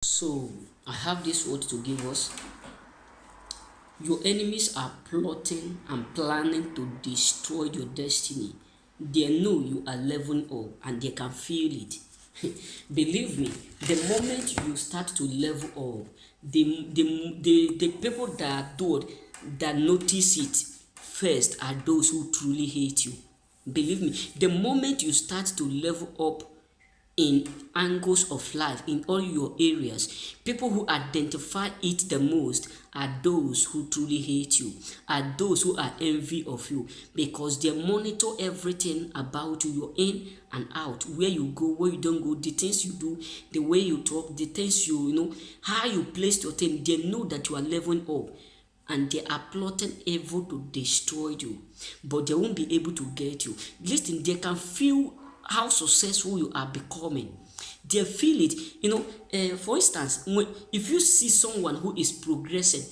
So, I have this word to give us. Your enemies are plotting and planning to destroy your destiny. They know you are leveling up and they can feel it. Believe me, the moment you start to level up, the people that do it, that notice it first are those who truly hate you. Believe me, the moment you start to level up in angles of life in all your areas, people who identify it the most are those who truly hate you, are those who are envy of you, because they monitor everything about you, your in and out, where you go, where you don't go, the things you do, the way you talk, the things how you place your thing. They know that you are leveling up and they are plotting evil to destroy you, but they won't be able to get you. Listen, they can feel how successful you are becoming. They feel it. For instance, if you see someone who is progressing,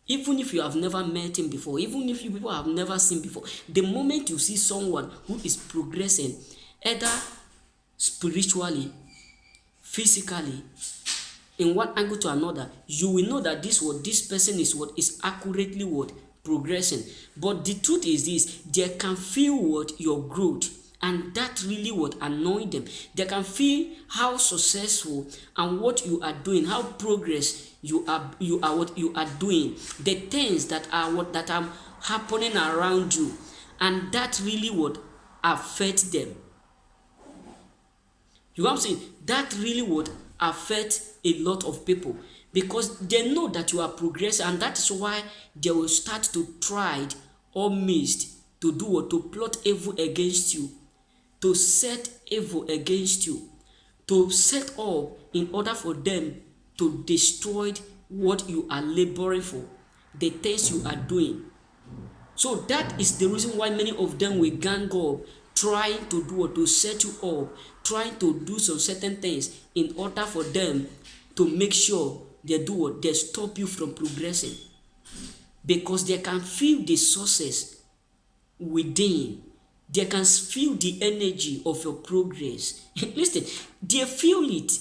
even if you have never met him before, even if you people have never seen before, the moment you see someone who is progressing, either spiritually, physically, in one angle to another, you will know that this person is accurately progressing. But the truth is this: they can feel your growth, and that really annoy them. They can feel how successful and what you are doing, how progress you are what you are doing, the things that are happening around you, and that really would affect them. You know what I'm saying? That really would affect a lot of people, because they know that you are progressing, and that is why they will start to try or miss to do or to plot evil against you, to set evil against you, to set up in order for them to destroy what you are laboring for, the things you are doing. So that is the reason why many of them will gang up, trying to do or to set you up, trying to do some certain things in order for them to make sure they do what they stop you from progressing, because they can feel the sources within. They can feel the energy of your progress. Listen, they feel it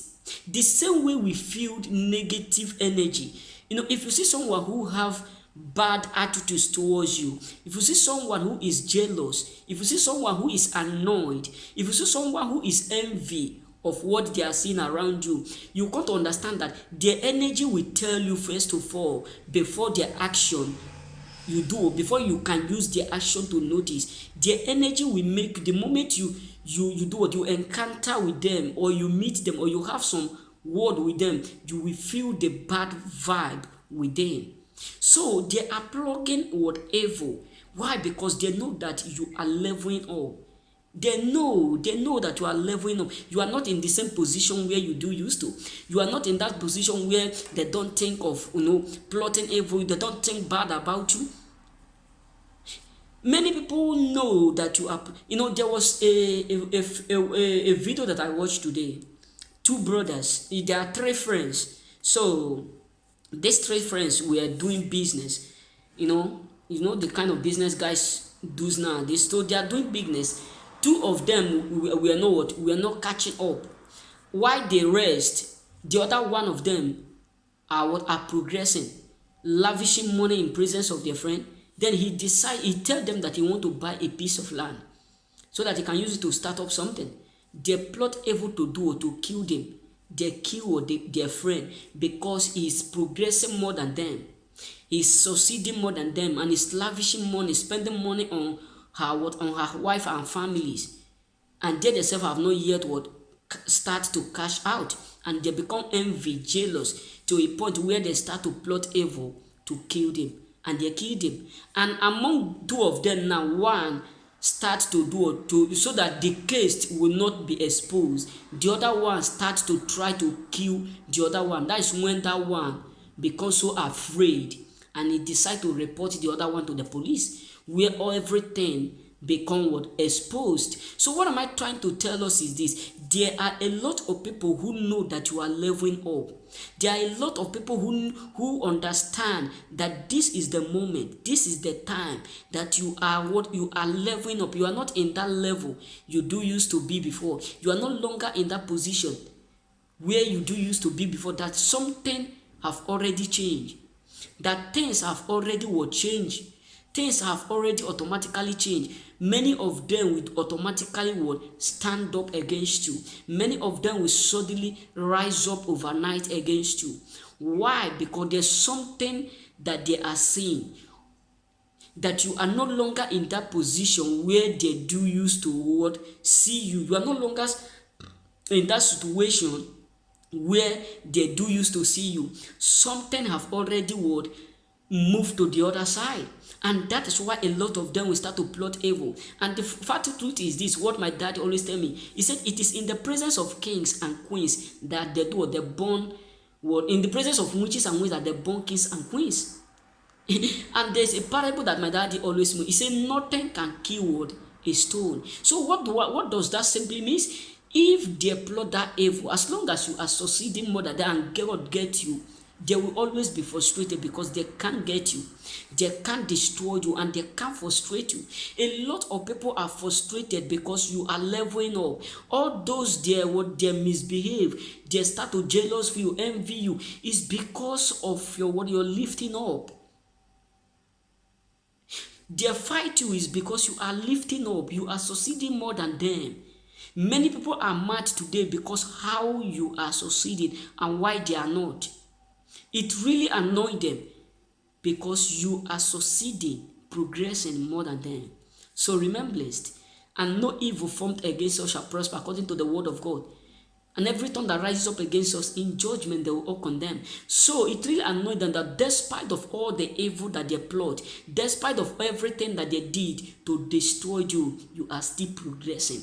the same way we feel negative energy. If you see someone who have bad attitudes towards you, if you see someone who is jealous, if you see someone who is annoyed, if you see someone who is envy of what they are seeing around you, you got to understand that their energy will tell you first of all, before their action you do, before you can use their action to notice. Their energy will make, the moment you do what you encounter with them, or you meet them, or you have some word with them, you will feel the bad vibe within. So they are plugging whatever. Why? Because they know that you are leveling up. They know that you are leveling up. You are not in the same position where you do used to. You are not in that position where they don't think of plotting evil, they don't think bad about you. Many people know that you are. There was a video that I watched today. Two brothers, there are three friends. So these three friends were doing business. The kind of business guys do nowadays. So they are doing business. Two of them we are not catching up. While the rest, the other one of them are progressing, lavishing money in presence of their friend. Then he tell them that he want to buy a piece of land so that he can use it to start up something. They plot evil to do or to kill them. They kill their friend because he is progressing more than them. He's succeeding more than them, and he's lavishing money, spending money on her wife and families. And they themselves have not yet start to cash out, and they become envy, jealous, to a point where they start to plot evil to kill them, and they kill them. And among two of them now, one starts to so that the case will not be exposed. The other one starts to try to kill the other one. That is when that one becomes so afraid, and he decides to report the other one to the police, where everything become exposed. So what am I trying to tell us is this: there are a lot of people who know that you are leveling up. There are a lot of people who understand that this is the moment, this is the time that you are leveling up. You are not in that level you used to be before. You are no longer in that position. where you do used to be before, that something have already changed, that things have already will change, things have already automatically changed. Many of them will automatically will stand up against you. Many of them will suddenly rise up overnight against you. Why? Because there's something that they are seeing, that you are no longer in that position where they do used to what see you. You are no longer in that situation where they do used to see you. Something have already what moved to the other side, and that is why a lot of them will start to plot evil. And the fact truth is this, what my dad always tell me, he said it is in the presence of kings and queens that they do, they born what, in the presence of witches and wizards that they born kings and queens. And there's a parable that my daddy always made. He said nothing can kill what a stone. So what does that simply mean? If they plot that evil, as long as you are succeeding more than that and God get you, they will always be frustrated because they can't get you, they can't destroy you, and they can't frustrate you. A lot of people are frustrated because you are leveling up. All those there what they misbehave, they start to jealous for you, envy you, is because of your what you're lifting up. They fight you is because you are lifting up, you are succeeding more than them. Many people are mad today because how you are succeeding and why they are not. It really annoys them because you are succeeding, progressing more than them. So remain blessed, and no evil formed against us shall prosper according to the word of God. And every tongue that rises up against us in judgment, they will all condemn. So it really annoyed them that despite of all the evil that they plot, despite of everything that they did to destroy you, you are still progressing.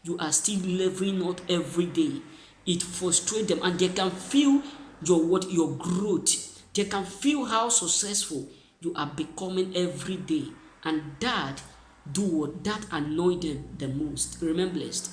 You are still leveling up every day. It frustrates them, and they can feel your growth. They can feel how successful you are becoming every day. And that annoys them the most. Remember blessed.